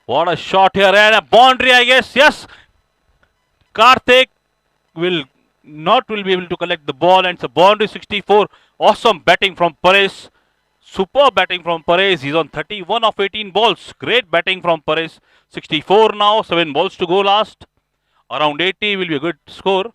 What a shot here and a boundary, I guess. Yes, Karthik will be able to collect the ball and it's a boundary 64. Awesome batting from Paresh. Super batting from Paresh. He's on 31 of 18 balls. Great batting from Paresh. 64 now. 7 balls to go last. Around 80 will be a good score.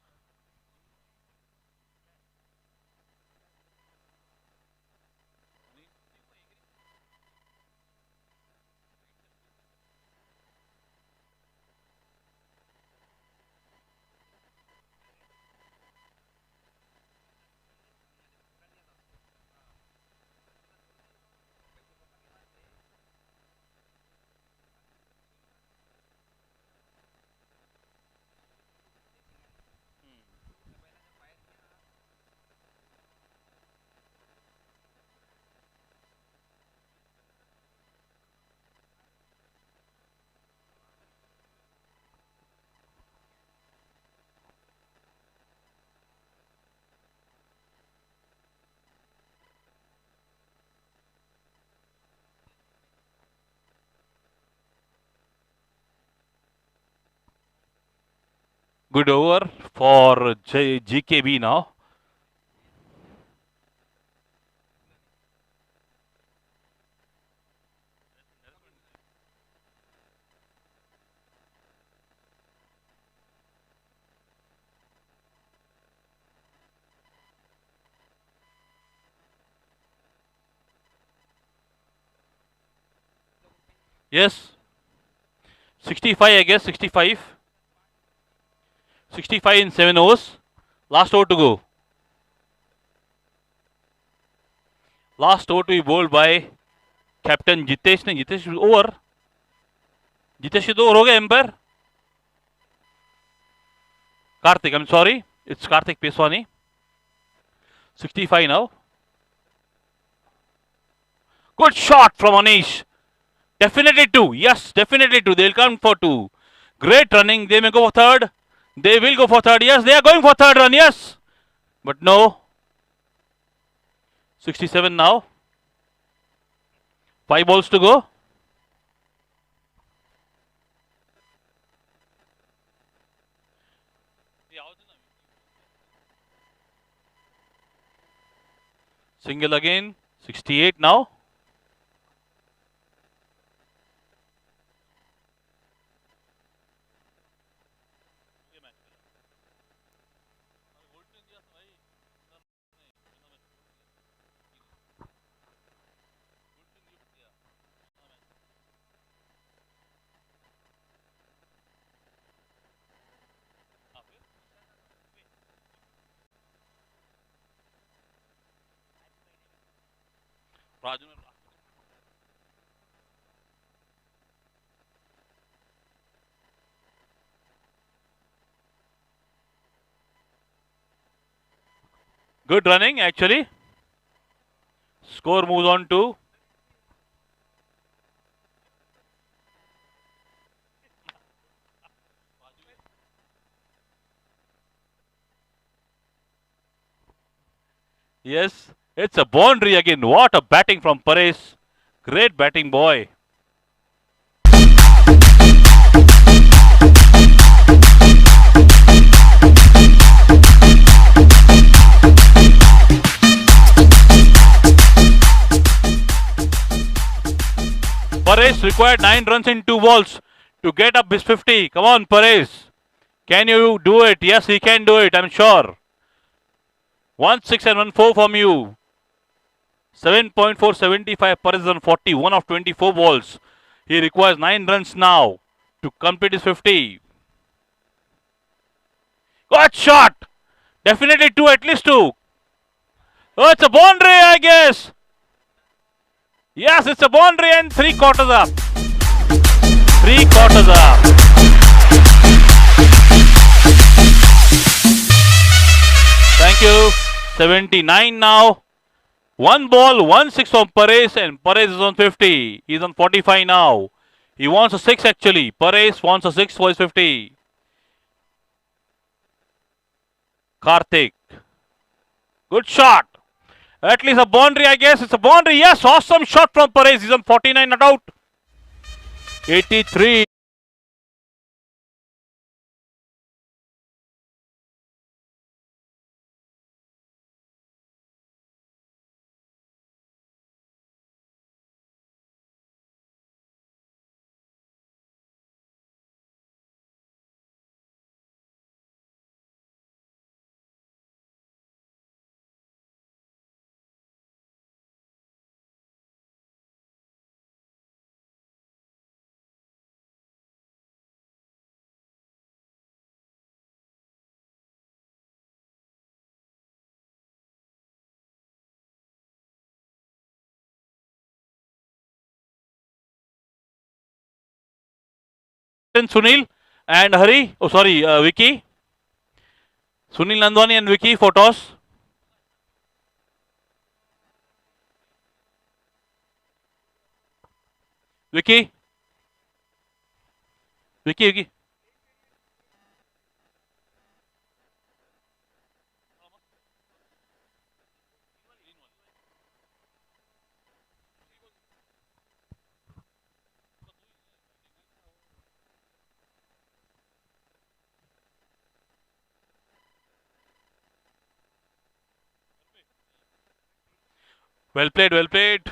Good over for GKB now. Yes. 65, I guess. 65. 65 in 7 overs. Last over to go. Last over to be bowled by Captain Jitesh. Jitesh is over. Jitesh is over. हो गया empire. Karthik, I'm sorry. It's Karthik Peswani. 65 now. Good shot from Anish. Definitely 2. Yes, definitely 2. They'll come for 2. Great running. They may go for third. They will go for third. Yes, they are going for third run. Yes. But no. 67 now. 5 balls to go. Single again. 68 now. Good running actually. Score moves on to yes, it's a boundary again. What a batting from Paresh. Great batting, boy. Paresh required 9 runs in 2 balls to get up his 50. Come on, Paresh. Can you do it? Yes, he can do it, I'm sure. 1 6 and 1 4 from you. 7.475. Paresh is on 41 of 24 balls. He requires 9 runs now to complete his 50. Good shot! Definitely 2, at least 2. Oh, it's a boundary, I guess. Yes, it's a boundary and 3 quarters up. 3 quarters up. Thank you. 79 now. 1 ball, 1 6 from Paresh and Paresh is on 50. He's on 45 now. He wants a 6 actually. Paresh wants a 6 for his 50. Karthik. Good shot. At least a boundary, I guess. It's a boundary. Yes, awesome shot from Paresh. He's on 49, not out. 83. Sunil and Hari. Oh, sorry, Vicky. Sunil Nandwani and Vicky for toss. Vicky. Vicky. Well played, well played.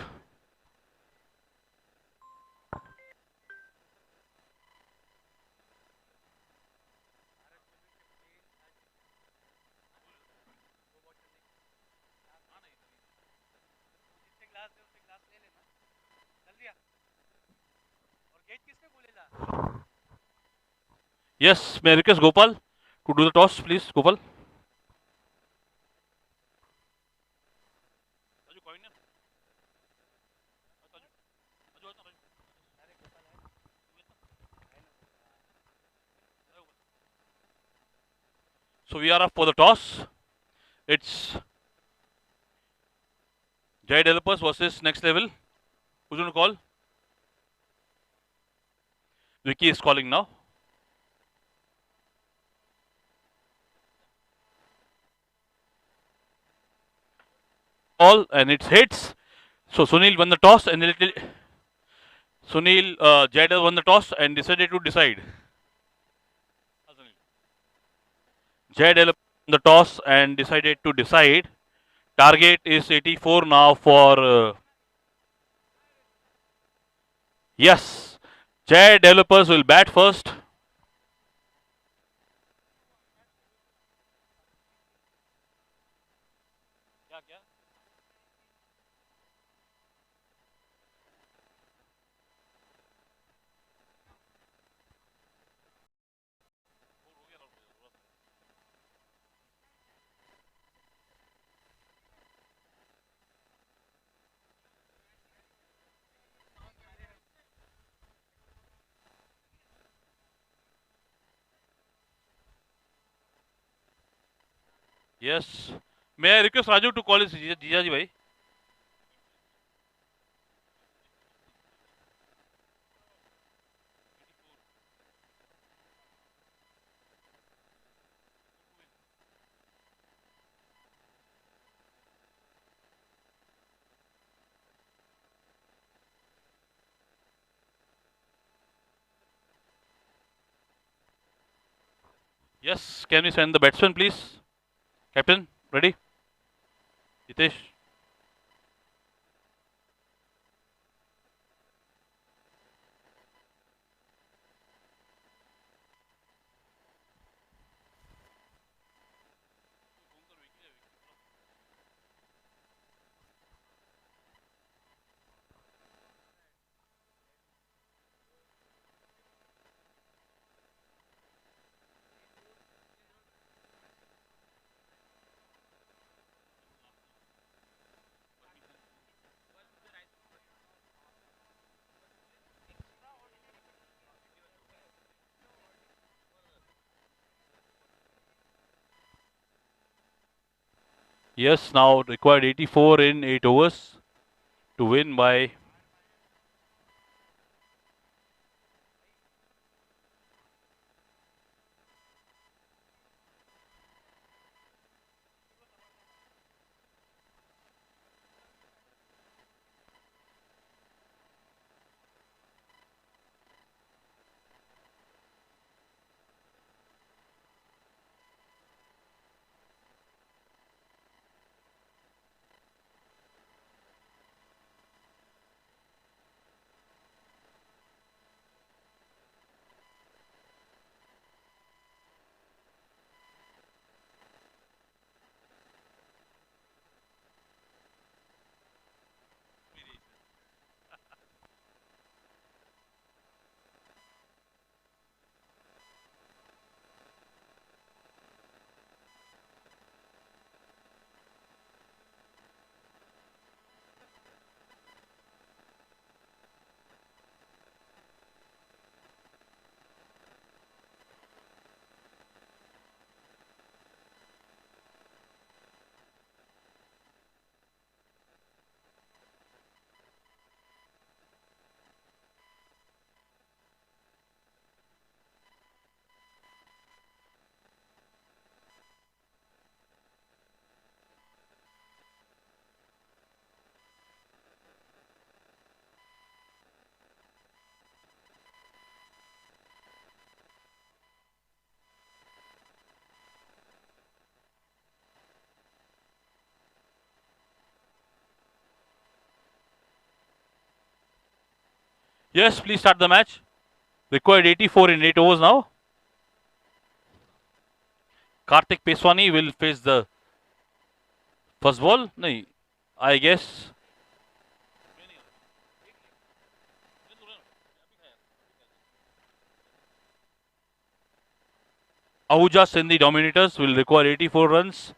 Yes, may I request Gopal to do the toss, please, Gopal. So we are up for the toss. It's Jai Developers versus Next Level. Who's going to call? Vicky is calling now. All and it hits. So Sunil won the toss and Sunil Jai won the toss and decided to decide. Jai won the toss and decided to decide. Target is 84 now for yes. Jai Developers will bat first. Yes. May I request Raju to call his Jijaji bhai? Yes. Can we send the batsman, please? Captain, ready? Hitesh. Yes, now required 84 in 8 overs to win by. Yes, please start the match. Required 84 in 8 overs now. Karthik Peswani will face the first ball. No, I guess. AHUJA Sindhi Dominators will require 84 runs.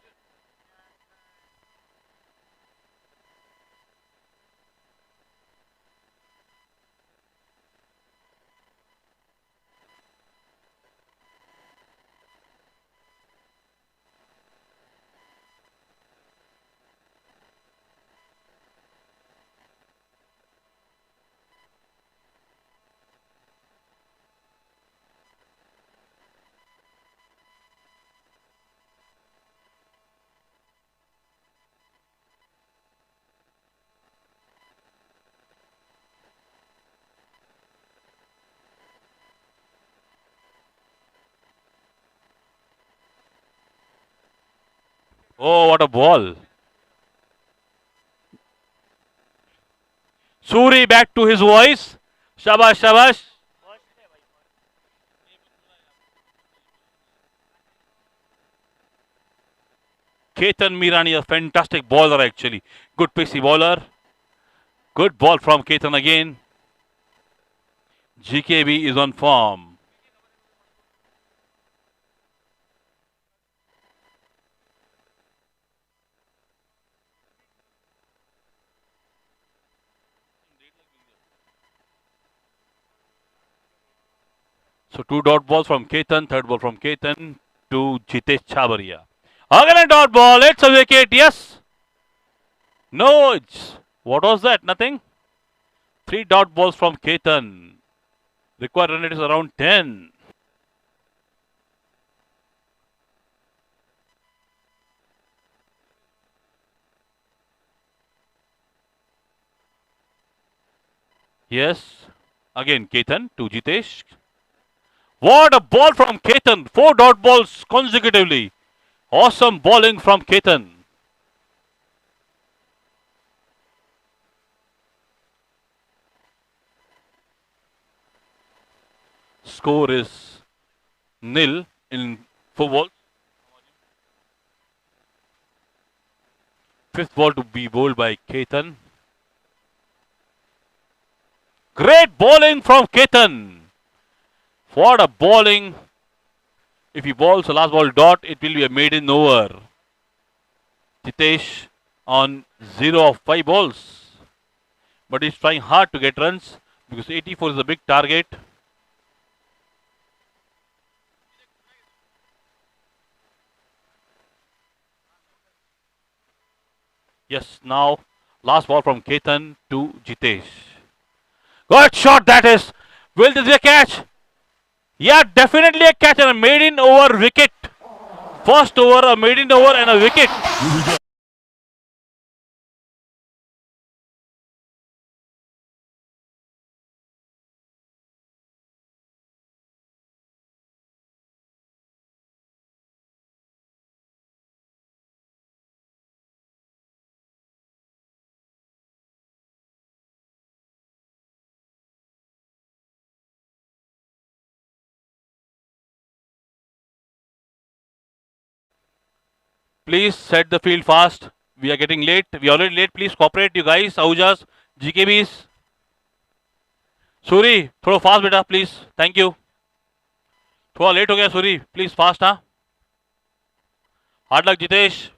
Oh, what a ball. Suri back to his voice. Shabash, shabash. Ketan Mirani, a fantastic bowler actually. Good pacey bowler. Good ball from Ketan again. GKB is on form. So 2 dot balls from Ketan, third ball from Ketan to Jitesh Chabaria. Again a dot ball, it's a wicket, yes. No, what was that? Nothing. 3 dot balls from Ketan. Required run rate is around 10. Yes. Again Ketan to Jitesh. What a ball from Ketan. 4 dot balls consecutively. Awesome bowling from Ketan. Score is nil in 4 balls. Fifth ball to be bowled by Ketan. Great bowling from Ketan. What a bowling. If he bowls the last ball dot, it will be a maiden over. Jitesh on 0 of 5 balls. But he's trying hard to get runs because 84 is a big target. Yes, now last ball from Ketan to Jitesh. Good shot that is. Will this be a catch? Yeah, definitely a catch and a maiden over wicket. First over, a maiden over and a wicket. Please set the field fast. We are getting late. We are already late. Please cooperate, you guys. AHUJAs, GKBs. Suri थोड़ा fast बेटा please thank you थोड़ा late हो गया Suri please fast हाँ hard luck Jitesh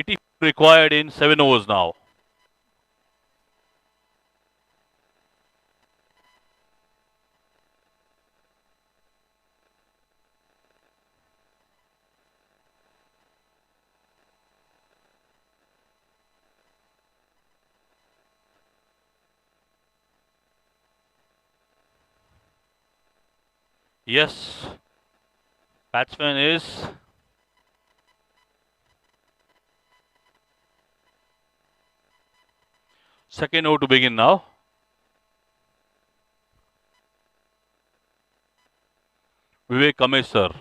80 required in 7 overs now. Yes, batsman is second over to begin now. Vivek Kamesar.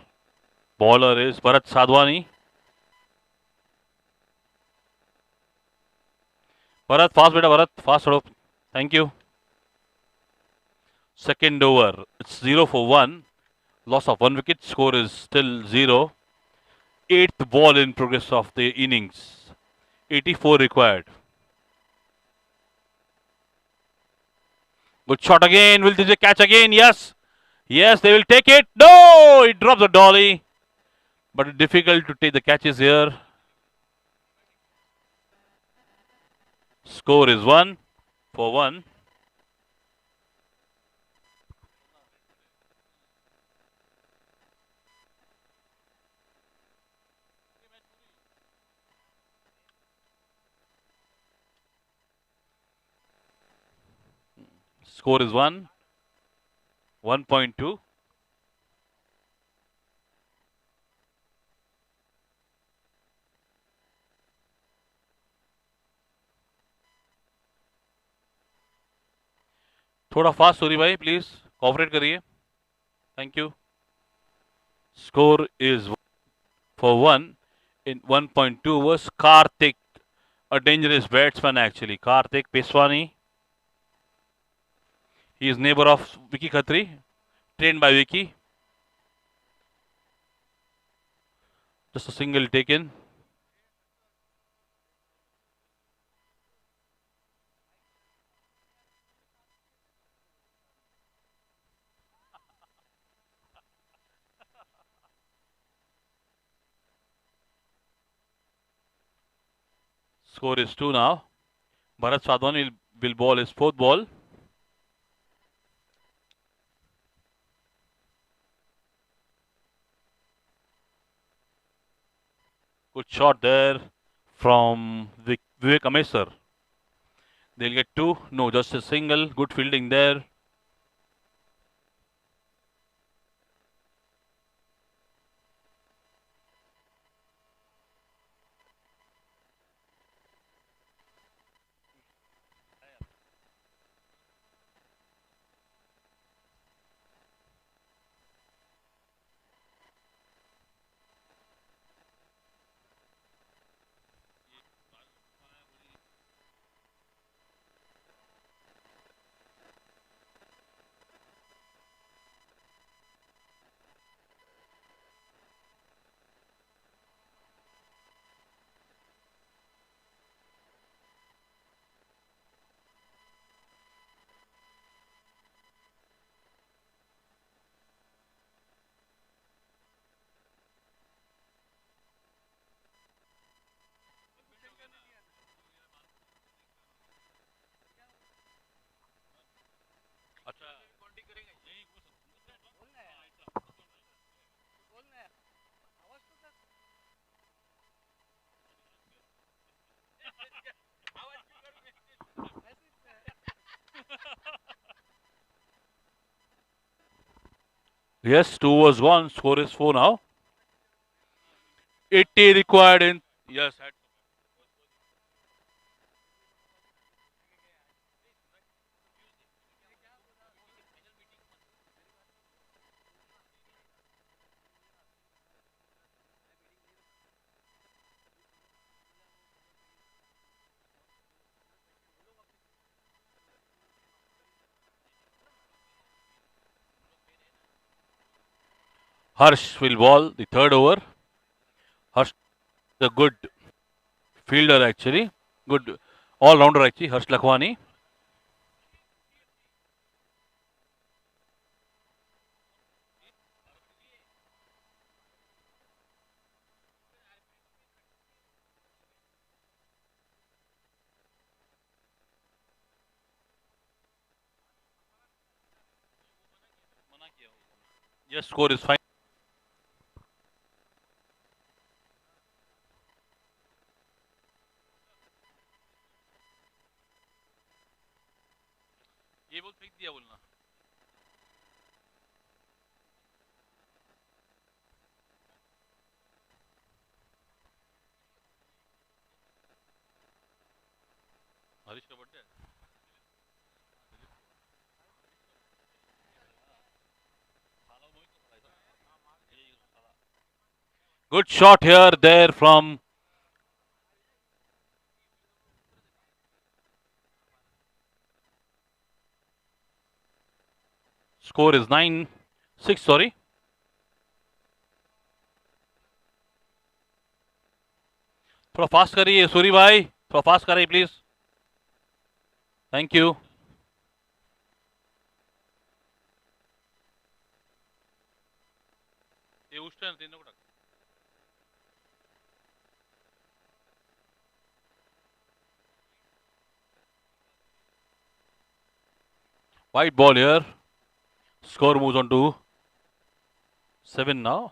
Bowler is Bharat Sadhwani. Bharat, fast beta, Bharat, fast sort of. Thank you. Second over, it's 0 for 1. Loss of 1 wicket. Score is still 0. Eighth ball in progress of the innings. 84 required. Good shot again. Will they catch again? Yes. Yes, they will take it. No! It drops the dolly. But difficult to take the catches here. Score is 1 for 1. Score is 1. 1.2. थोड़ा fast Suri भाई please cooperate करिए thank you score is for 1 in 1.2 was Karthik, a dangerous batsman actually. Karthik Peswani. He is neighbor of Vicky Khatri, trained by Vicky. Just a single taken. Score is 2 now. Bharat Sadhwan will bowl his fourth ball. Good shot there from Vivek Amesar. They'll get 2. No, just a single. Good fielding there. Yes, 2 was gone. Score is 4 now. 80 required in. Yes. Harsh will bowl the third over. Harsh is a good fielder actually. Good all-rounder actually. Harsh Lakhwani. Yes, score is fine. ये बोल फेंक दिया बोलना हरीश का birthday Good shot here, there from Score is 9-6. Sorry. थोड़ा fast करिए सूरी भाई, थोड़ा फास्ट करिए प्लीज. Thank you. ये उष्टन तीन को white ball here. Score moves on to 7 now.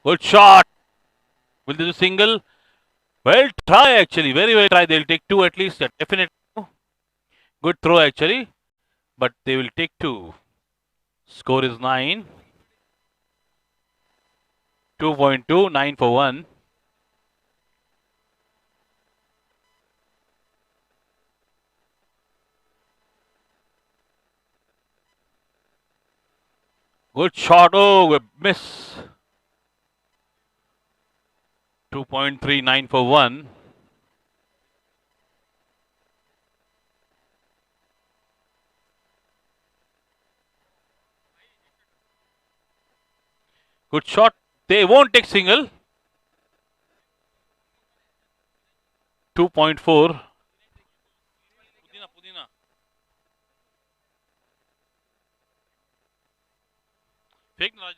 Good shot. Will this be single? Well try actually. Very well try. They'll take 2 at least. Definitely. Good throw actually. But they will take 2. Score is 9. 2.2. 9 for 1. Good shot. Oh, a miss. 2.39 for 1. Good shot. They won't take single. 2.4. Pudina. Fake Raj.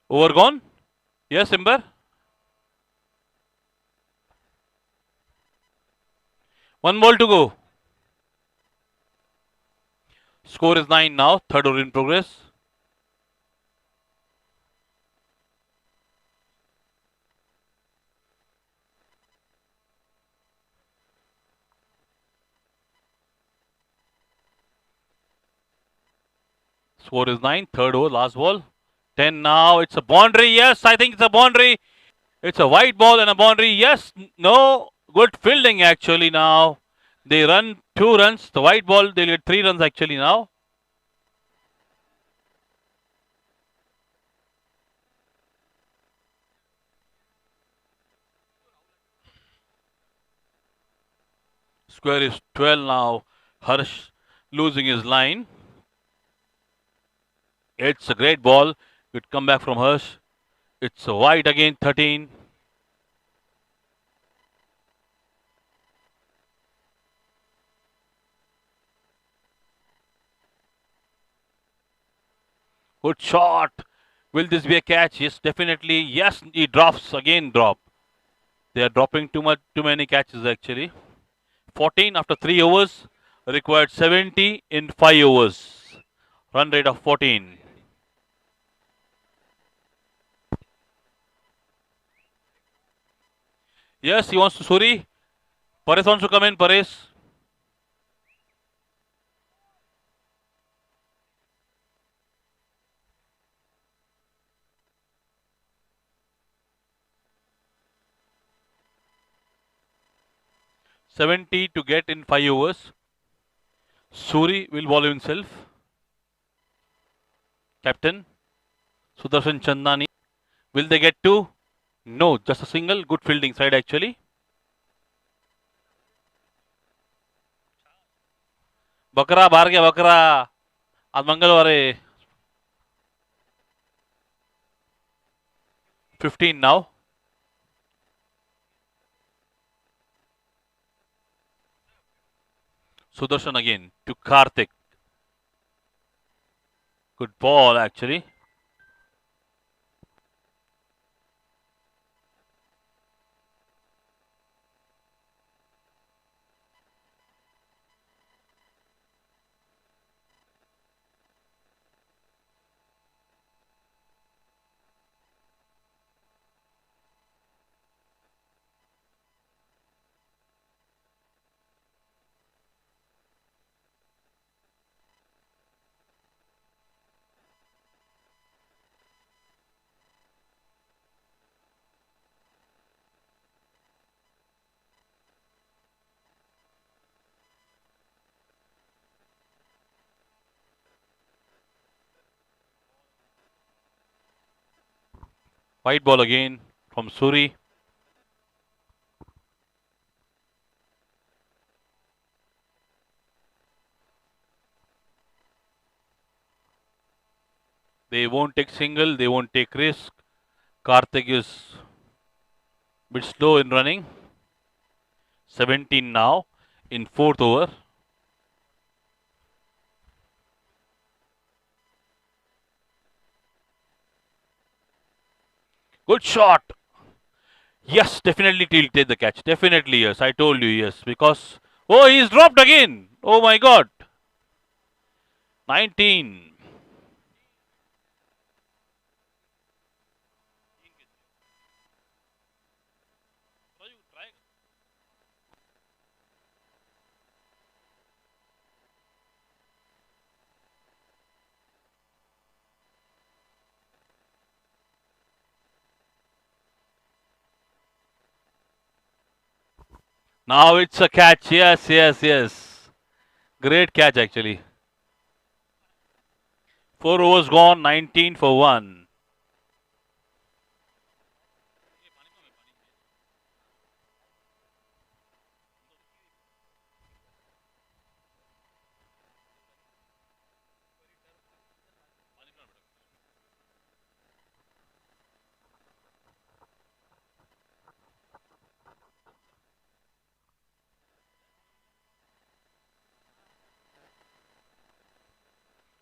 Over gone? Yes, Ember. One ball to go. Score is 9 now. Third over in progress. Score is 9. Third over, last ball. 10 now. It's a boundary. Yes, I think it's a boundary. It's a white ball and a boundary. Yes, no. Good fielding actually now. They run 2 runs. The white ball, they'll get 3 runs actually now. Square is 12 now. Harsh losing his line. It's a great ball. Good comeback from Harsh. It's a white again, 13. Good shot. Will this be a catch? Yes, definitely. Yes, he drops. Again, drop. They are dropping too many catches actually. 14 after 3 overs. Required 70 in 5 overs. Run rate of 14. Yes, he wants to. Suri. Pares wants to come in. Pares. $70 to get in 5 overs. Suri will bowl himself. Captain. Sudarshan Chandani. Will they get 2? No, just a single. Good fielding side actually. बकरा बाहर गया बकरा. आज मंगलवार है. 15 now. Sudarshan again to Karthik. Good ball actually. White ball again from Suri. They won't take single, they won't take risk. Karthik is a bit slow in running. 17 now in fourth over. Good shot. Yes, definitely he'll take the catch. Definitely, yes. I told you, yes. Because, oh, he's dropped again. Oh my God. 19. Now it's a catch. Yes, yes, yes. Great catch, actually. 4 overs gone, 19 for 1.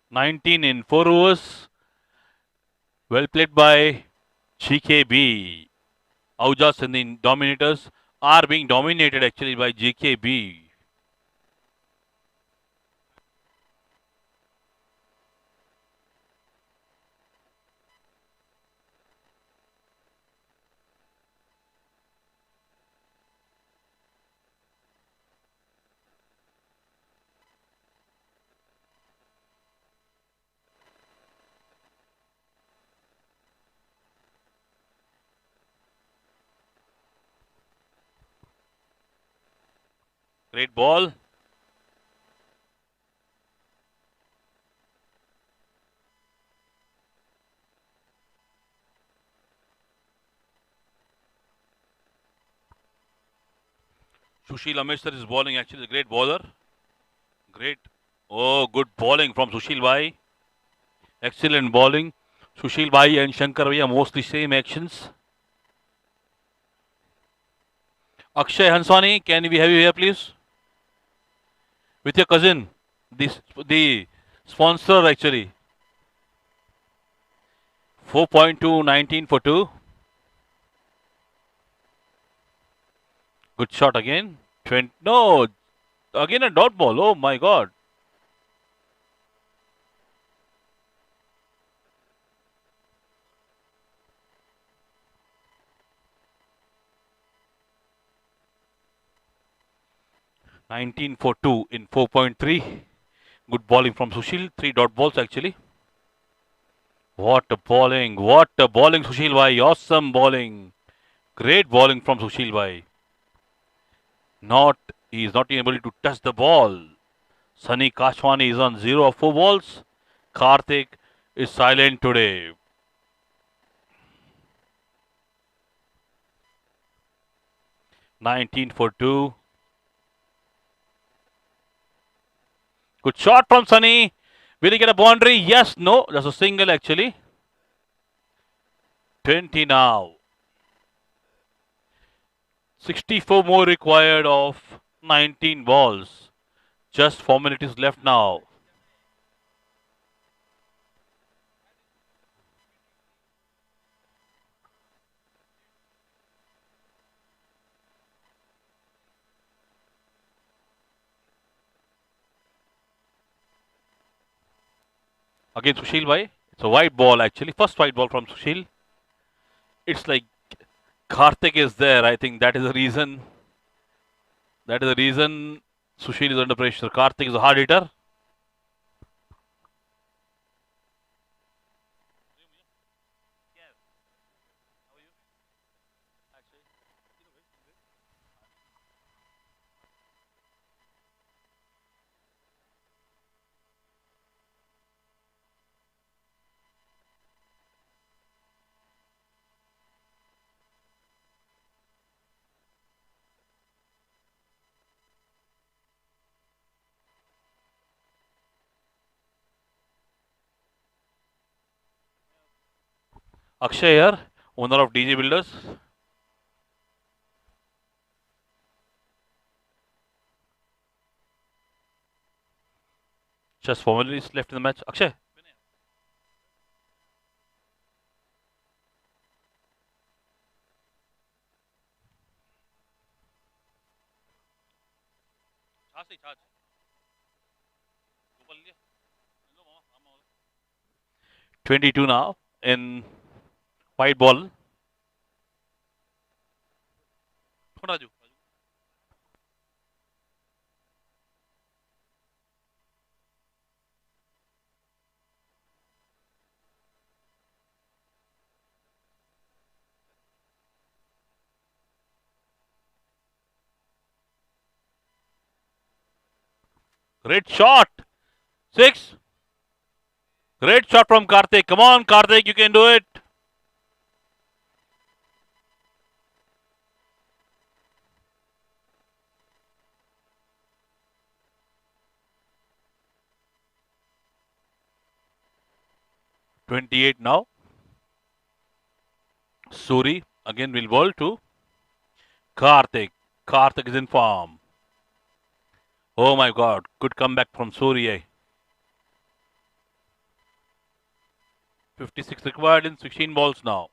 Nineteen in 4 overs. Well played by GKB. AHUJA SINDHI Dominators are being dominated actually by GKB. Great ball. Sushil Amestar is bowling actually a great bowler. Great. Oh, good bowling from Sushil Bhai. Excellent bowling. Sushil Bhai and Shankar Bhaiya mostly same actions. Akshay Hanswani, can we have you here please? With your cousin. The sponsor actually. 4.2, 19 for 2. Good shot again. 20, no, again a dot ball. Oh my God. 19 for 2 in 4.3. Good bowling from Sushil. 3 dot balls actually. What a bowling. What a bowling, Sushil Bhai. Awesome bowling. Great bowling from Sushil Bhai. He is not able to touch the ball. Sunny Kashwani is on 0 of 4 balls. Karthik is silent today. Nineteen for 2. Good shot from Sunny. Will he get a boundary? Yes, no. That's a single actually. 20 now. 64 more required of 19 balls. Just 4 minutes left now. Again, Sushil Bhai. It's a white ball actually. First white ball from Sushil. It's like Karthik is there. I think that is the reason. That is the reason Sushil is under pressure. Karthik is a hard hitter. Akshay here, owner of DJ Builders. Just 4 minutes left in the match. Akshay. Charge. 22 now in white ball. Raju. Great shot. 6. Great shot from Karthik. Come on, Karthik, you can do it. "28 now. Suri again will ball to Karthik. Karthik is in form. Oh my god, good comeback from Suri. 56 required in 16 balls now.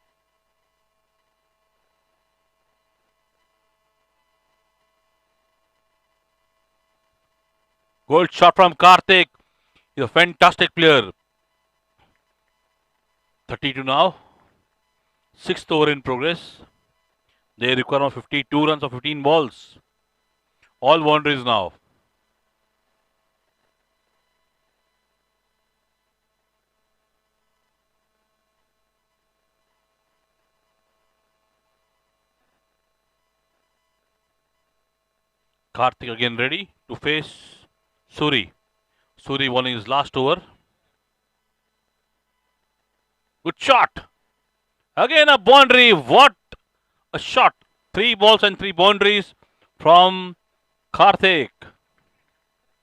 Goal shot from Karthik. He's a fantastic player. 32 now. 6th over in progress. They require 52 runs of 15 balls. All boundaries now. Karthik again ready to face Suri. Suri bowling his last over. Good shot. Again a boundary. What a shot. 3 balls and 3 boundaries from Karthik.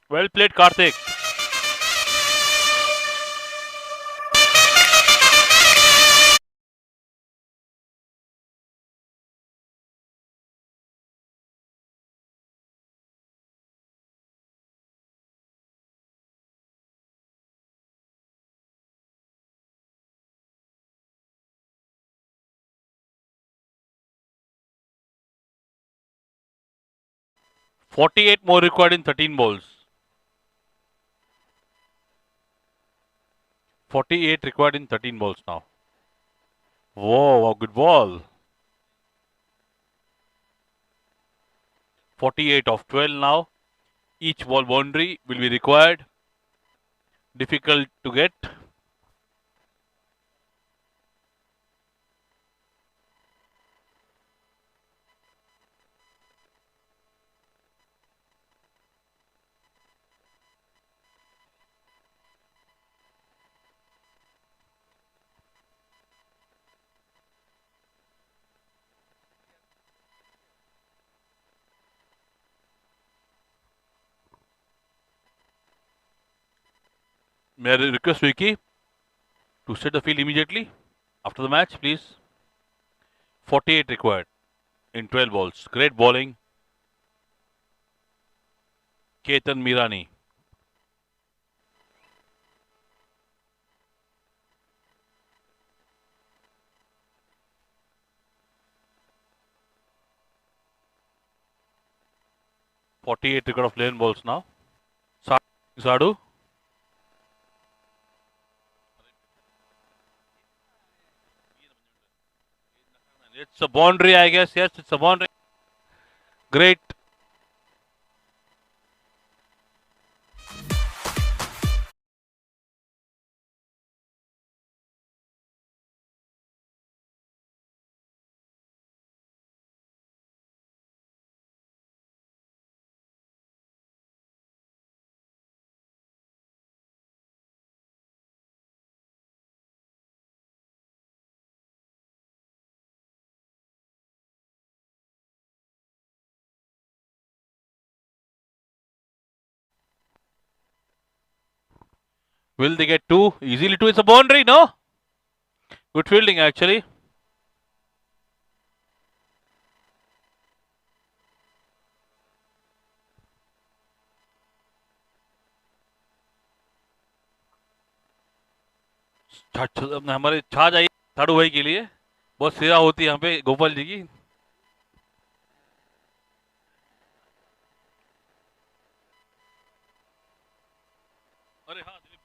Well played, Karthik. "48 more required in 13 balls. 48 required in 13 balls now. Whoa, a good ball. 48 of 12 now. Each ball boundary will be required. Difficult to get. May I request Vicky to set the field immediately after the match, please? 48 required in 12 balls. Great bowling. Ketan Mirani. "48 record of 11 balls now. Sadu. It's a boundary, I guess. Yes, it's a boundary. Great. Will they get two? Easily two. It's a boundary, no? Good fielding actually. हमारे छा जाइए साड़ू भाई के लिए, बहुत सेवा होती है यहाँ पे गोपाल जी की। अरे हाँ Dilip.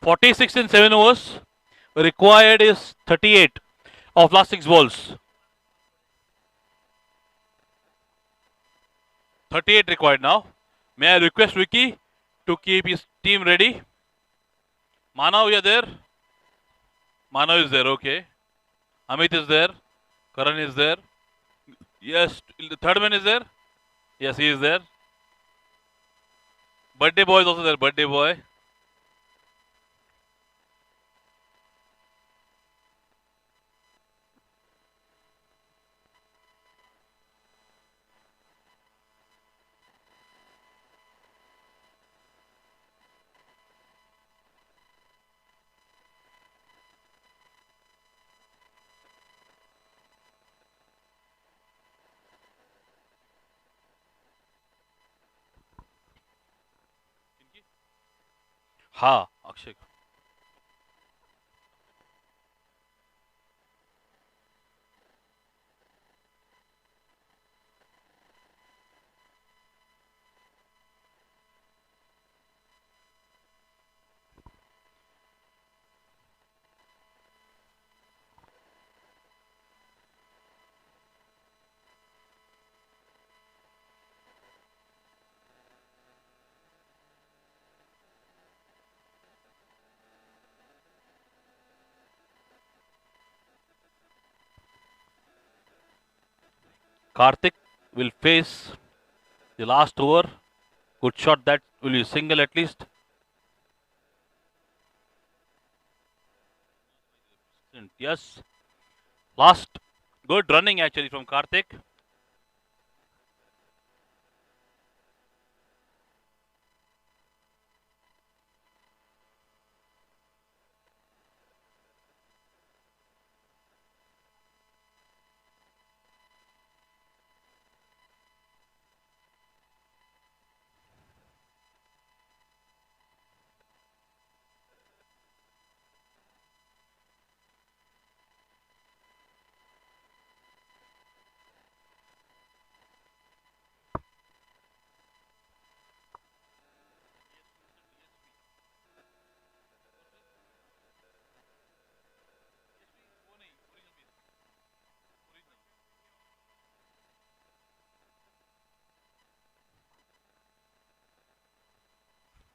46 in 7 overs. Required is 38 of last 6 balls. 38 required now. May I request Vicky to keep his team ready? Manav, you are there? Manav is there, okay. Amit is there. Karan is there. Yes, the third man is there. Yes, he is there. Birthday boy is also there. Birthday boy. हाँ Akshay. Karthik will face the last over. Good shot, that will be single at least. Yes. Last good running actually from Karthik.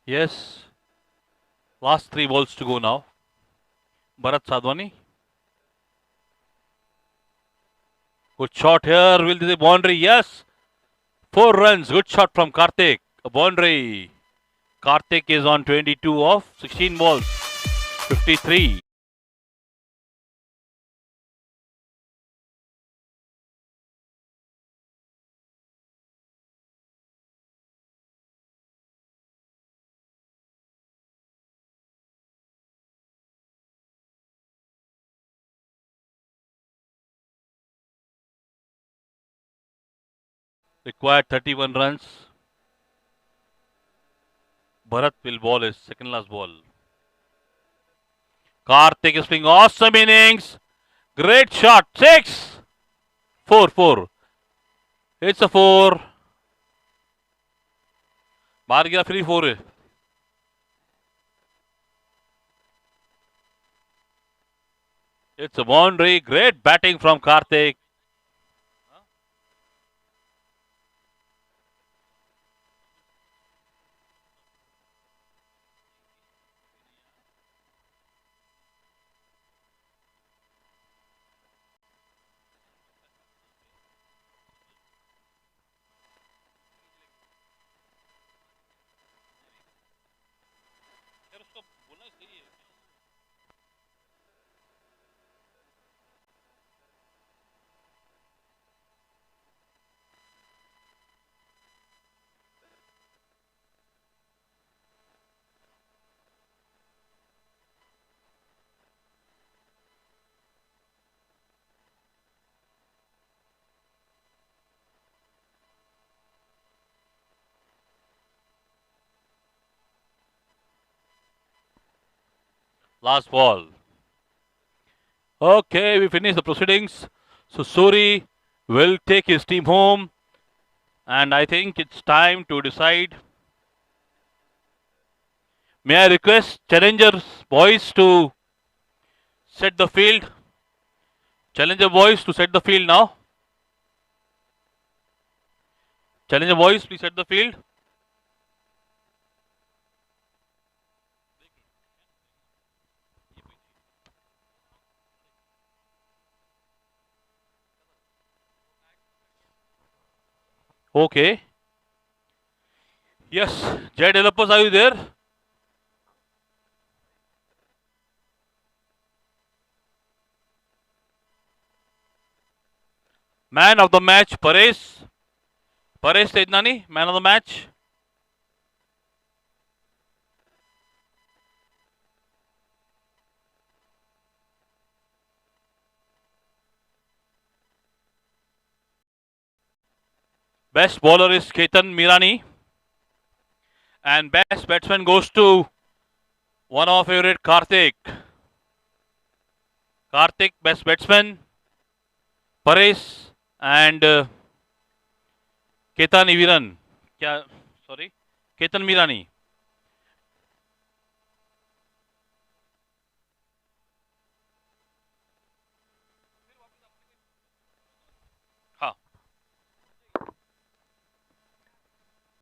Yes. Last 3 balls to go now. Bharat Sadhwani. Good shot here. Will this be boundary? Yes. 4 runs. Good shot from Karthik. A boundary. Karthik is on 22 of 16 balls. 53. Required 31 runs. Bharat will bowl his second last ball. Karthik is playing awesome innings. Great shot. 6. 4, 4. It's a 4. बाहर गया free 4 है. It's a boundary. Great batting from Karthik. Last ball. Okay, we finish the proceedings. So Suri will take his team home. And I think it's time to decide. May I request challengers boys to set the field? Challenger boys to set the field now. Challenger boys, please set the field. Okay. Yes, Jay Developers, are you there? Man of the match, Paresh. Paresh Tejnani, man of the match. Best bowler is Ketan Mirani. And best batsman goes to one of our favorite, Karthik. Karthik, best batsman. Paresh and Ketan Iviran. Sorry, Ketan Mirani.